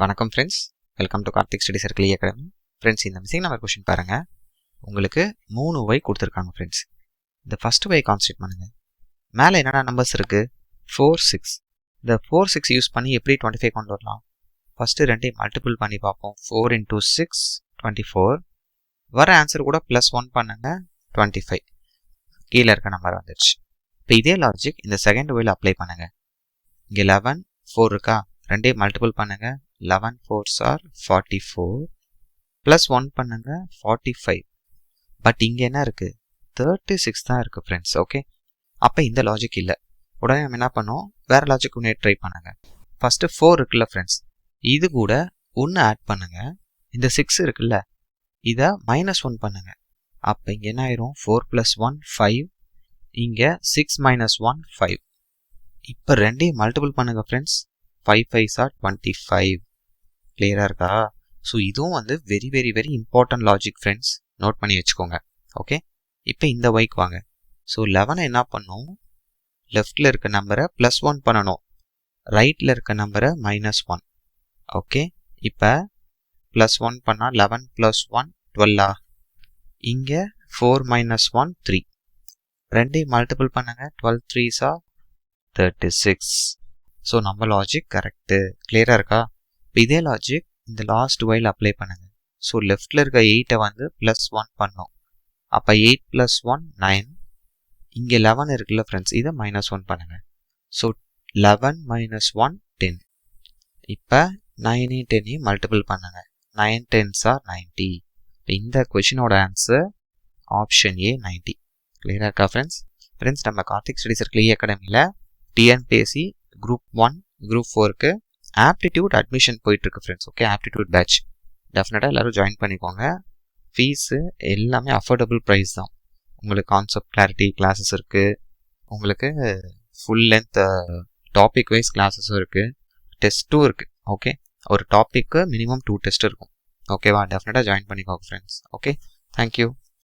வணக்கம் friends, welcome to Karthik study circle academy. Friends, இந்த missing number question பாருங்கள். உங்களுக்கு 3 ஒய் கொடுத்துருக்காங்க ஃப்ரெண்ட்ஸ். இந்த ஃபஸ்ட்டு ஒய் கான்சன்ட்ரேட் பண்ணுங்கள். மேலே என்னென்ன நம்பர்ஸ் இருக்குது? 4, 6. இந்த 4, 6 யூஸ் பண்ணி எப்படி 25 கொண்டு வரலாம்? ஃபஸ்ட்டு ரெண்டையும் மல்டிபிள் பண்ணி பார்ப்போம். 4 × 6 24. வர ஆன்சர் கூட +1 பண்ணுங்க, 25. கீழே இருக்க நம்பர் வந்துடுச்சு. இப்போ இதே லாஜிக் இந்த செகண்ட் ஒயில் அப்ளை பண்ணுங்கள். இங்கே 11, 4 இருக்கா? ரெண்டையும் மல்டிபிள் பண்ணுங்க. 11 4s are 44. +1 பண்ணுங்க, 45. பட் இங்கே என்ன இருக்குது? 36 தான் இருக்குது ஃப்ரெண்ட்ஸ். ஓகே, அப்போ இந்த லாஜிக் இல்லை. உடனே நம்ம என்ன பண்ணோம்? வேறு லாஜிக் ஒன்று ட்ரை பண்ணுங்க. ஃபஸ்ட்டு 4 இருக்குல்ல ஃப்ரெண்ட்ஸ், இது கூட 1 ஆட் பண்ணுங்க. இந்த 6 இருக்குல்ல, இதை -1 பண்ணுங்க. அப்போ இங்கே என்ன ஆயிரும்? 4 + 1 5. இங்கே 6 - 1 5. இப்போ ரெண்டையும் மல்டிபிள் பண்ணுங்க ஃப்ரெண்ட்ஸ். 5 5s are 25. கிளியராக இருக்கா? ஸோ இதுவும் வந்து very very very important logic friends, note பண்ணி வச்சுக்கோங்க. ஓகே, இப்போ இந்த ஒய்க்கு வாங்க. ஸோ 11 என்ன பண்ணும்? லெஃப்டில் இருக்க நம்பரை +1 பண்ணணும், ரைட்டில் இருக்க நம்பரை -1. ஓகே, இப்போ +1 பண்ணால் 11 + 1 12. இங்கே 4 - 1 3. ரெண்டையும் மல்டிபிள் பண்ணுங்க. 12 3s are 36. ஸோ நம்ம லாஜிக் கரெக்டு. கிளியராக இருக்கா? இப்போ இதே லாஜிக் இந்த லாஸ்ட் ஒயில் அப்ளை பண்ணுங்க. ஸோ லெஃப்டில் இருக்க 8 வந்து +1 பண்ணோம். அப்போ 8 + 1 9. இங்கே 11 இருக்குல்ல ஃப்ரெண்ட்ஸ், இதை -1 பண்ணுங்க. ஸோ 11 - 1 10. இப்போ 9 10 மல்டிபிள் பண்ணுங்க. 9 10s are 90. இந்த கொஷினோட ஆன்சர் ஆப்ஷன் ஏ 90. கிளியராக இருக்கா ஃப்ரெண்ட்ஸ்? ஃப்ரெண்ட்ஸ், நம்ம கார்த்திக் ஸ்டடி சர்க்கிள் அகாடமியில் டிஎன்பிஎஸ்சி குரூப் 1 குரூப் 4க்கு ஆப்டிடியூட் அட்மிஷன் போயிட்டுருக்கு ஃப்ரெண்ட்ஸ். ஓகே, ஆப்டிடியூட் பேட்ச் டெஃபினட்டாக எல்லோரும் ஜாயின் பண்ணிக்கோங்க. ஃபீஸு எல்லாமே அஃபோர்டபுள் ப்ரைஸ் தான். உங்களுக்கு கான்செப்ட் கிளாரிட்டி கிளாஸஸ் இருக்குது, உங்களுக்கு ஃபுல் லென்த் டாபிக் வைஸ் கிளாஸஸும் இருக்குது, டெஸ்ட்டும் இருக்குது. ஓகே, ஒரு டாப்பிக்கு மினிமம் 2 டெஸ்ட் இருக்கும். ஓகேவா? டெஃபினட்டாக ஜாயின் பண்ணிக்கோங்க ஃப்ரெண்ட்ஸ். Okay, thank you.